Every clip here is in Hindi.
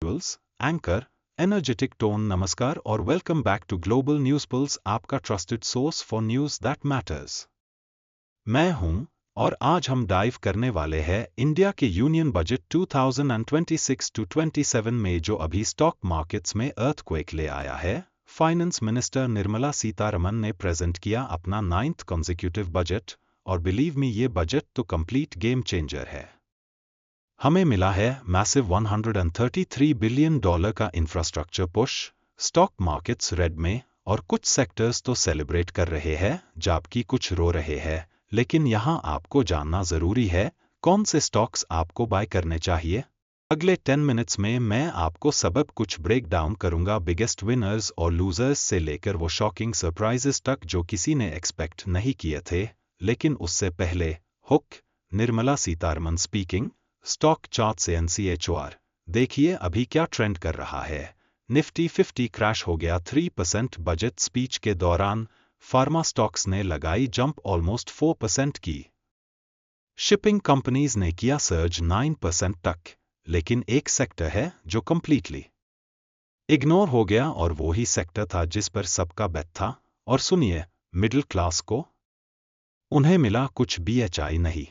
Anchor energetic tone. नमस्कार और welcome back to global news pulse, आपका trusted source for news that matters. मैं हूं और आज हम डाइव करने वाले हैं इंडिया के यूनियन बजट 2026-27 में, जो अभी स्टॉक मार्केट्स में अर्थक्वेक ले आया है। फाइनेंस मिनिस्टर निर्मला सीतारमन ने प्रेजेंट किया अपना 9th consecutive बजट, और बिलीव मी, ये बजट तो कंप्लीट गेम चेंजर है। हमें मिला है मैसिव $133 बिलियन का infrastructure push, stock markets red में और कुछ सेक्टर्स तो सेलिब्रेट कर रहे हैं जबकि कुछ रो रहे हैं। लेकिन यहाँ आपको जानना जरूरी है कौन से स्टॉक्स आपको बाय करने चाहिए। अगले 10 मिनट्स में मैं आपको सब कुछ ब्रेक डाउन करूंगा, बिगेस्ट विनर्स और लूजर्स से लेकर वो शॉकिंग सरप्राइजेस तक जो किसी ने एक्सपेक्ट नहीं किए थे। लेकिन उससे पहले hook, Nirmala Sitharaman speaking. Stock chart से NCHR देखिए अभी क्या ट्रेंड कर रहा है। निफ्टी 50 क्रैश हो गया 3%। बजट स्पीच के दौरान फार्मा स्टॉक्स ने लगाई जंप ऑलमोस्ट 4% की। शिपिंग कंपनीज ने किया सर्ज 9% तक। लेकिन एक सेक्टर है जो कंप्लीटली इग्नोर हो गया और वो ही सेक्टर था जिस पर सबका बेट था। और सुनिए, मिडिल क्लास को उन्हें मिला कुछ BHI नहीं,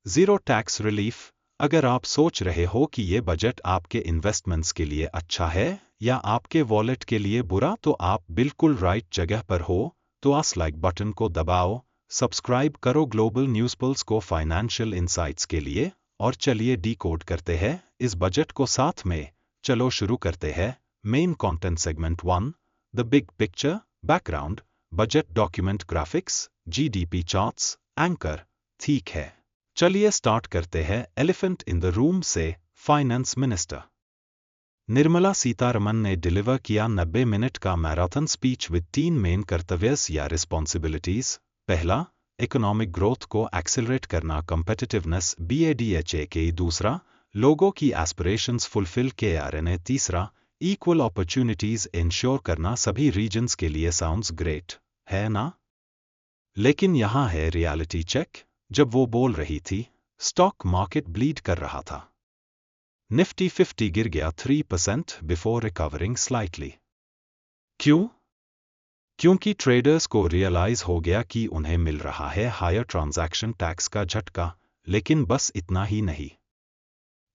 जीरो टैक्स रिलीफ। अगर आप सोच रहे हो कि ये बजट आपके इन्वेस्टमेंट्स के लिए अच्छा है या आपके वॉलेट के लिए बुरा, तो आप बिल्कुल राइट जगह पर हो। तो आस लाइक बटन को दबाओ, सब्सक्राइब करो ग्लोबल न्यूज पल्स को फाइनेंशियल इंसाइट्स के लिए, और चलिए डीकोड करते हैं इस बजट को साथ में। चलो शुरू करते हैं। Main content segment 1, the big picture, background, budget document, graphics, GDP charts, anchor. ठीक है, चलिए स्टार्ट करते हैं एलिफेंट इन द रूम से। फाइनेंस मिनिस्टर निर्मला सीतारमन ने डिलीवर किया 90 मिनट का मैराथन स्पीच विद 3 मेन कर्तव्यस या रिस्पॉन्सिबिलिटीज। पहला, इकोनॉमिक ग्रोथ को एक्सेलरेट करना, कम्पिटिटिवनेस BADHA। दूसरा, लोगों की एस्पिरेशंस फुलफिल KRNA। तीसरा, इक्वल अपॉर्चुनिटीज इंश्योर करना सभी रीजन्स के लिए। साउंड्स ग्रेट, है ना? लेकिन यहाँ है रियलिटी चेक। जब वो बोल रही थी, स्टॉक मार्केट ब्लीड कर रहा था। निफ्टी 50 गिर गया 3% बिफोर रिकवरिंग स्लाइटली। क्यों? क्योंकि ट्रेडर्स को रियलाइज हो गया कि उन्हें मिल रहा है हायर ट्रांजैक्शन टैक्स का झटका। लेकिन बस इतना ही नहीं,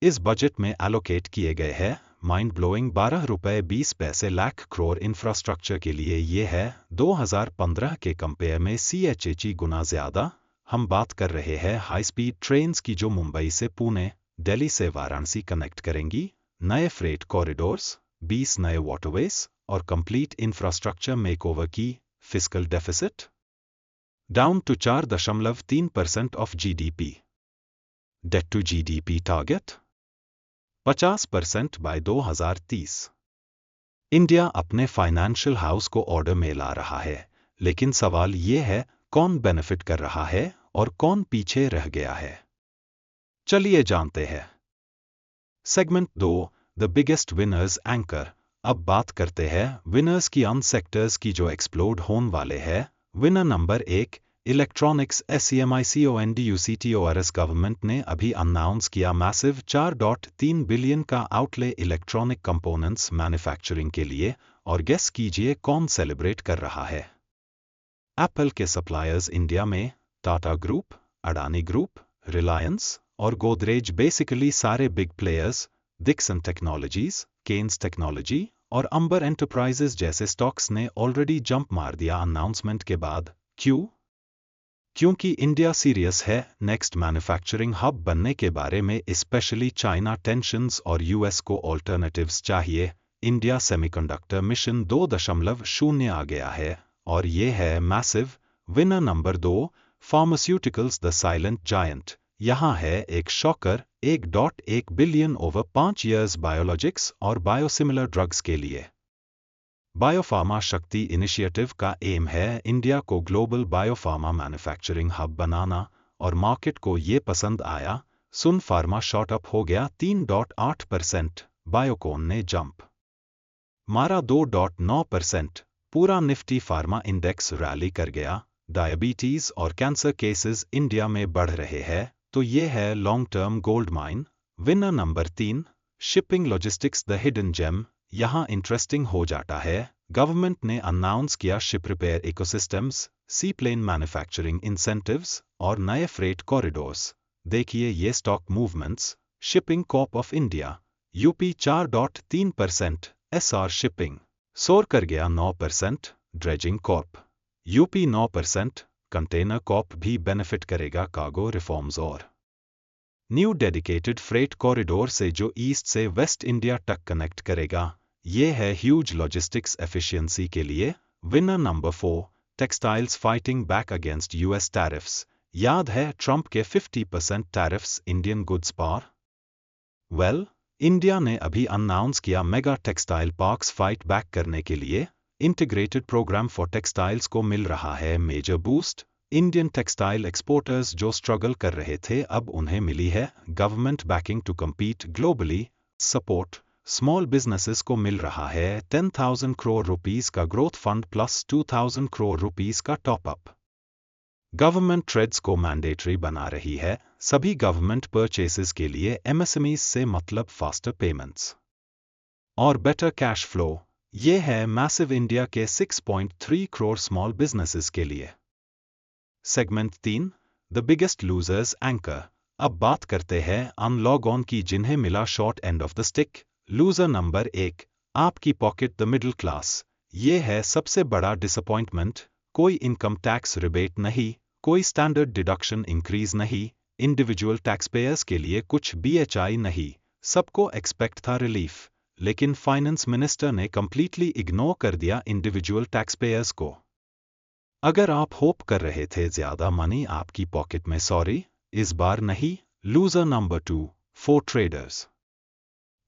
इस बजट में एलोकेट किए गए हैं mind blowing ₹12.20 lakh crore infrastructure के लिए। ये है 2015 के कंपेयर में CHH गुना ज्यादा। हम बात कर रहे हैं हाई स्पीड ट्रेन्स की जो मुंबई से पुणे, दिल्ली से वाराणसी कनेक्ट करेंगी, नए फ्रेट कॉरिडोर्स, 20 नए वाटरवेज और कंप्लीट इंफ्रास्ट्रक्चर मेकओवर की। Fiscal deficit down to 4.3% of GDP। Debt to GDP target 50% by 2030। India अपने फाइनेंशियल हाउस को ऑर्डर में ला रहा है, लेकिन सवाल ये है कौन बेनिफिट कर रहा है और कौन पीछे रह गया है। चलिए जानते हैं। Segment 2, the biggest winners, anchor. अब बात करते हैं विनर्स की, उन सेक्टर्स की जो एक्सप्लोड होने वाले हैं। Winner number 1, electronics SEMICONDUCTORS। Government ने अभी अनाउंस किया मैसिव 4.3 बिलियन का आउटले इलेक्ट्रॉनिक कंपोनेंट्स मैन्युफैक्चरिंग के लिए। और गेस कीजिए कौन सेलिब्रेट कर रहा है। एप्पल के सप्लायर्स इंडिया में टाटा ग्रुप, अडानी ग्रुप, रिलायंस और गोदरेज, बेसिकली सारे बिग प्लेयर्स। डिक्सन टेक्नोलॉजीज, केन्स टेक्नोलॉजी और अंबर एंटरप्राइजेस जैसे स्टॉक्स ने ऑलरेडी जंप मार दिया अनाउंसमेंट के बाद। क्यों? क्योंकि इंडिया सीरियस है नेक्स्ट मैन्युफैक्चरिंग हब बनने के बारे में, स्पेशली चाइना टेंशंस और US को ऑल्टरनेटिव्स चाहिए। इंडिया सेमीकंडक्टर मिशन 2.0 आ गया है और ये है massive. Winner number 2, pharmaceuticals, the silent giant. यहाँ है एक shocker, 1.1 billion over 5 years biologics और बायोसिमिलर ड्रग्स के लिए। बायोफार्मा शक्ति इनिशिएटिव का एम है इंडिया को ग्लोबल बायोफार्मा मैन्युफैक्चरिंग हब बनाना, और मार्केट को ये पसंद आया। सुन फार्मा शॉट अप हो गया 3.8%। बायोकॉन ने जंप मारा 2.9%। पूरा निफ्टी फार्मा इंडेक्स रैली कर गया। डायबिटीज और कैंसर केसेस इंडिया में बढ़ रहे हैं, तो ये है long term gold mine. Winner number 3, shipping logistics the hidden gem, यहाँ इंटरेस्टिंग हो जाता है। गवर्नमेंट ने अनाउंस किया ship repair ecosystems, sea plane manufacturing incentives और नए फ्रेट कॉरिडोर्स। देखिए ये stock movements. Shipping corp of India up 4.3%, SR shipping soar कर गया 9%, dredging corp up 9%, container corp भी बेनिफिट करेगा कार्गो रिफॉर्म्स और न्यू डेडिकेटेड फ्रेट कॉरिडोर से जो ईस्ट से वेस्ट इंडिया तक कनेक्ट करेगा। ये है ह्यूज लॉजिस्टिक्स एफिशिएंसी के लिए। Winner number 4, textiles fighting back against US tariffs. याद है ट्रंप के 50% टैरिफ्स इंडियन गुड्स पर? वेल, इंडिया ने अभी अनाउंस किया mega textile parks fight back करने के लिए। इंटीग्रेटेड प्रोग्राम फॉर टेक्सटाइल्स को मिल रहा है major boost. Indian textile exporters जो स्ट्रगल कर रहे थे अब उन्हें मिली है government backing to compete globally. Support small businesses को मिल रहा है 10,000 करोड़ रुपीस का growth fund plus 2,000 crore rupees का टॉपअप। गवर्नमेंट ट्रेड्स को मैंडेटरी बना रही है सभी गवर्नमेंट परचेसेस के लिए। एमएसएमईज से मतलब फास्टर पेमेंट्स और बेटर कैश फ्लो। ये है मैसिव इंडिया के 6.3 करोड़ स्मॉल बिजनेसेस के लिए। Segment 3, the biggest losers anchor. अब बात करते हैं अनलॉग ऑन की जिन्हें मिला short end of the stick. Loser number 1, आपकी पॉकेट द मिडिल क्लास। ये है सबसे बड़ा डिसअपॉइंटमेंट। कोई इनकम टैक्स रिबेट नहीं, कोई स्टैंडर्ड डिडक्शन इंक्रीज नहीं, इंडिविजुअल टैक्स पेयर्स के लिए कुछ बीएचआई नहीं। सबको एक्सपेक्ट था रिलीफ, लेकिन फाइनेंस मिनिस्टर ने कंप्लीटली इग्नोर कर दिया इंडिविजुअल टैक्स पेयर्स को। अगर आप होप कर रहे थे ज्यादा मनी आपकी पॉकेट में, सॉरी, इस बार नहीं। Loser number 2, for traders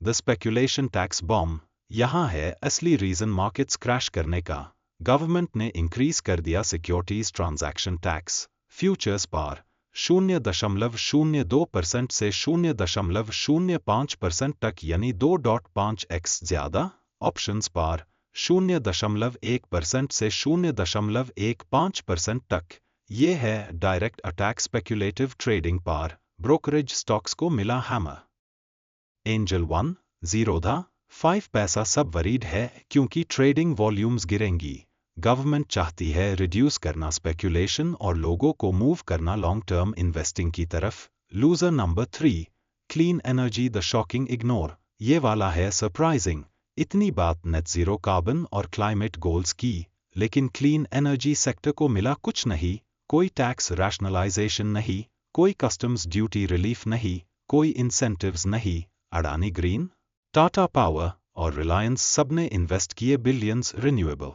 the speculation tax bomb. यहां है असली रीजन मार्केट्स क्रैश करने का। गवर्नमेंट ने इंक्रीज कर दिया सिक्योरिटीज ट्रांजैक्शन टैक्स फ्यूचर्स पर 0.02% से 0.05% तक, यानी 2.5x ज्यादा। ऑप्शंस पर 0.1% से 0.15% तक। ये है डायरेक्ट अटैक स्पेक्यूलेटिव ट्रेडिंग पर। ब्रोकरेज स्टॉक्स को मिला हैमर। एंजल 1, जीरोधा 5 पैसा सब वरीड है क्योंकि ट्रेडिंग वॉल्यूम्स गिरेंगी। गवर्नमेंट चाहती है रिड्यूस करना स्पेक्यूलेशन और लोगों को मूव करना लॉन्ग टर्म इन्वेस्टिंग की तरफ। Loser number 3, clean energy the shocking ignore. ये वाला है सरप्राइजिंग। इतनी बात नेट जीरो कार्बन और क्लाइमेट गोल्स की, लेकिन क्लीन एनर्जी सेक्टर को मिला कुछ नहीं। कोई टैक्स रैशनलाइजेशन नहीं, कोई कस्टम्स ड्यूटी रिलीफ नहीं, कोई इंसेंटिव्स नहीं। अडानी ग्रीन, टाटा पावर और रिलायंस सबने इन्वेस्ट किए बिलियंस रिन्यूएबल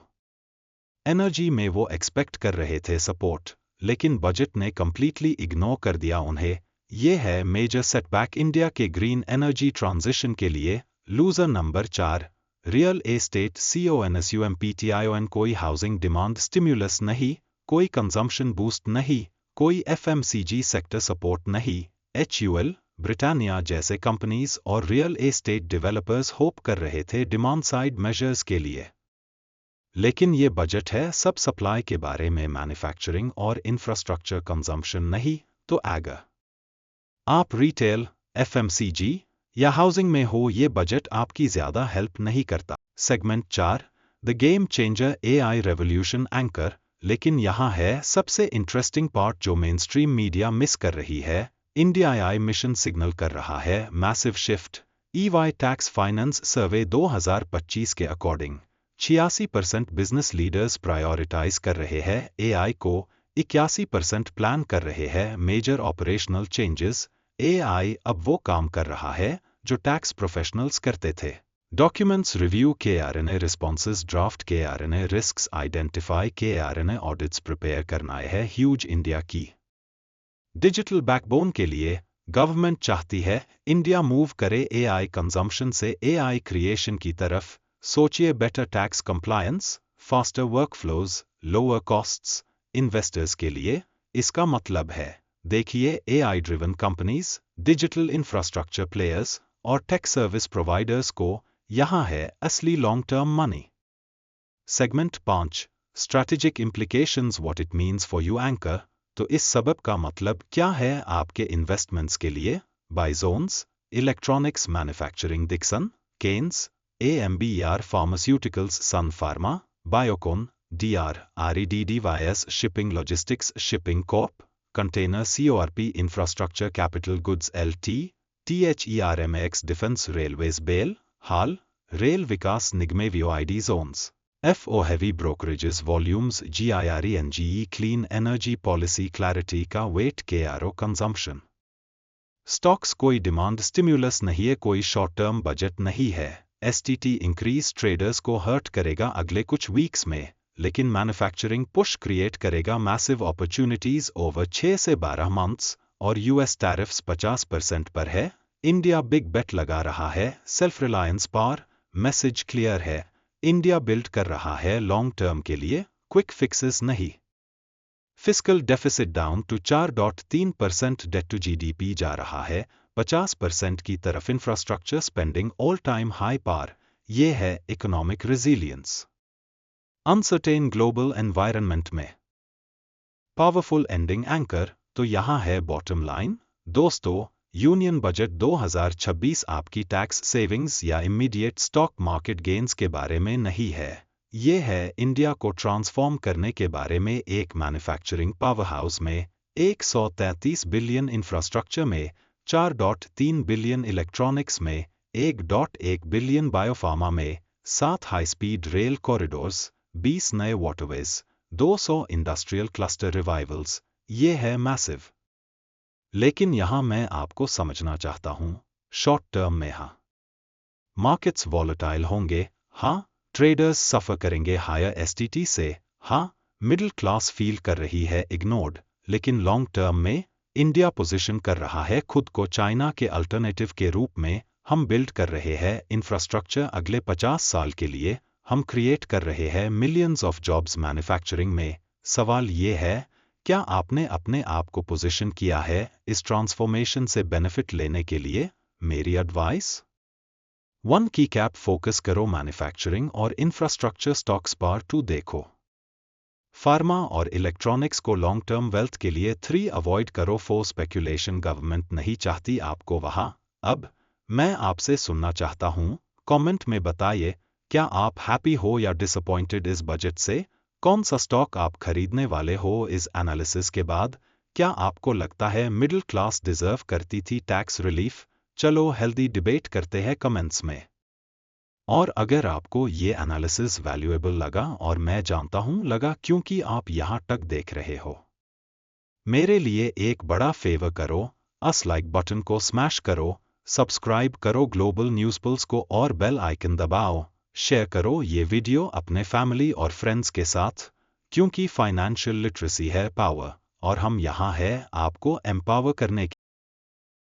एनर्जी में। वो एक्सपेक्ट कर रहे थे सपोर्ट, लेकिन बजट ने कंप्लीटली इग्नोर कर दिया उन्हें। ये है मेजर सेटबैक इंडिया के ग्रीन एनर्जी ट्रांजिशन के लिए। Loser number 4, real estate CONSUMPTION। कोई हाउसिंग डिमांड स्टिम्युलस नहीं, कोई कंजम्पशन बूस्ट नहीं, कोई FMCG सेक्टर सपोर्ट नहीं। HUL, ब्रिटानिया जैसे कंपनीज और रियल एस्टेट डेवलपर्स होप कर रहे थे डिमांड साइड मेजर्स के लिए, लेकिन ये बजट है सब सप्लाई के बारे में, मैन्युफैक्चरिंग और इंफ्रास्ट्रक्चर कंजम्पशन नहीं। तो एगर आप रिटेल, FMCG या हाउसिंग में हो, ये बजट आपकी ज्यादा हेल्प नहीं करता। Segment 4, the game changer AI revolution anchor. लेकिन यहाँ है सबसे इंटरेस्टिंग पार्ट जो मेन स्ट्रीम मीडिया मिस कर रही है। इंडिया AI मिशन सिग्नल कर रहा है massive shift. EY tax finance survey 2025 के अकॉर्डिंग 86% बिजनेस लीडर्स प्रायोरिटाइज कर रहे हैं AI को, 81% प्लान कर रहे हैं मेजर ऑपरेशनल चेंजेस। AI अब वो काम कर रहा है जो टैक्स प्रोफेशनल्स करते थे। Documents review, KRNA responses draft, KRNA risks identify, KRNA audits prepare करना है ह्यूज इंडिया की। डिजिटल बैकबोन के लिए गवर्नमेंट चाहती है इंडिया मूव करे AI कंजम्पशन से AI क्रिएशन की तरफ। सोचिए better tax compliance, faster workflows, lower costs investors के लिए। इसका मतलब है देखिए AI driven companies, digital infrastructure players और टेक सर्विस प्रोवाइडर्स को यहाँ है असली long term money. Segment 5, strategic implications, what it means for you anchor. तो इस सबब का मतलब क्या है आपके इन्वेस्टमेंट्स के लिए? Buy zones, Electronics Manufacturing Dixon, Keynes, AMBER Pharmaceuticals Sun Pharma, Biocon, DR, REDDYS Shipping Logistics Shipping Corp, Container Corp Infrastructure Capital Goods LT, THERMAX Defense Railways BAIL, HAL, Rail Vikas Nigam VOID Zones, FO Heavy Brokerages Volumes GIRENGE Clean Energy Policy Clarity का Weight KRO Consumption. Stocks कोई डिमांड स्टिम्युलस नहीं है, कोई शॉर्ट टर्म बजट नहीं है. STT इंक्रीज ट्रेडर्स को हर्ट करेगा अगले कुछ वीक्स में, लेकिन मैन्युफैक्चरिंग पुश क्रिएट करेगा मैसिव अपॉर्चुनिटीज ओवर 6 से 12 मंथ्स. और US टैरिफ्स 50% पर है. इंडिया बिग बेट लगा रहा है. सेल्फ रिलायंस पार. मैसेज क्लियर है. इंडिया बिल्ड कर रहा है लॉन्ग टर्म के लिए, क्विक फिक्सेस नहीं. Fiscal deficit down to 4.3% debt to GDP जा रहा है 50% की तरफ. Infrastructure spending all time high पार. ये है economic resilience uncertain global environment में. Powerful ending anchor. तो यहाँ है बॉटम लाइन. दोस्तों, यूनियन बजट 2026 आपकी टैक्स सेविंग्स या इमीडिएट स्टॉक मार्केट गेन्स के बारे में नहीं है. ये है इंडिया को ट्रांसफॉर्म करने के बारे में. एक मैन्युफैक्चरिंग पावरहाउस में 133 बिलियन, इंफ्रास्ट्रक्चर में 4.3 बिलियन, इलेक्ट्रॉनिक्स में 1.1 बिलियन, बायोफार्मा में 7 हाई स्पीड रेल कॉरिडोर्स, 20 नए वाटरवेज, 200 इंडस्ट्रियल क्लस्टर रिवाइवल्स. ये है मैसिव. लेकिन यहां मैं आपको समझना चाहता हूं, शॉर्ट टर्म में हाँ, मार्केट्स वॉलेटाइल होंगे, हाँ, ट्रेडर्स सफर करेंगे हायर STT से, हाँ, मिडिल क्लास फील कर रही है इग्नोर्ड. लेकिन लॉन्ग टर्म में इंडिया पोजीशन कर रहा है खुद को चाइना के अल्टरनेटिव के रूप में. हम बिल्ड कर रहे हैं इंफ्रास्ट्रक्चर अगले 50 साल के लिए. हम क्रिएट कर रहे हैं मिलियंस ऑफ जॉब्स मैन्युफैक्चरिंग में. सवाल ये है, क्या आपने अपने आप को पोजीशन किया है इस ट्रांसफॉर्मेशन से बेनिफिट लेने के लिए? मेरी एडवाइस, 1 की कैप फोकस करो मैन्युफैक्चरिंग और इंफ्रास्ट्रक्चर स्टॉक्स पर 2 देखो. फार्मा और इलेक्ट्रॉनिक्स को लॉन्ग टर्म वेल्थ के लिए. 3 अवॉइड करो 4 स्पेक्यूलेशन. गवर्नमेंट नहीं चाहती आपको वहां. अब मैं आपसे सुनना चाहता हूं, कमेंट में बताइए, क्या आप हैप्पी हो या डिसअपॉइंटेड इस बजट से? कौन सा स्टॉक आप खरीदने वाले हो इस एनालिसिस के बाद? क्या आपको लगता है मिडिल क्लास डिजर्व करती थी टैक्स रिलीफ? चलो हेल्दी डिबेट करते हैं कमेंट्स में. और अगर आपको ये एनालिसिस वैल्यूएबल लगा, और मैं जानता हूं लगा क्योंकि आप यहां तक देख रहे हो, मेरे लिए एक बड़ा फेवर करो, अस लाइक बटन को स्मैश करो, सब्सक्राइब करो ग्लोबल न्यूज़ पल्स को और बेल आइकन दबाओ. शेयर करो ये वीडियो अपने फैमिली और फ्रेंड्स के साथ, क्योंकि फाइनेंशियल लिटरेसी है पावर, और हम यहाँ हैं आपको एम्पावर करने के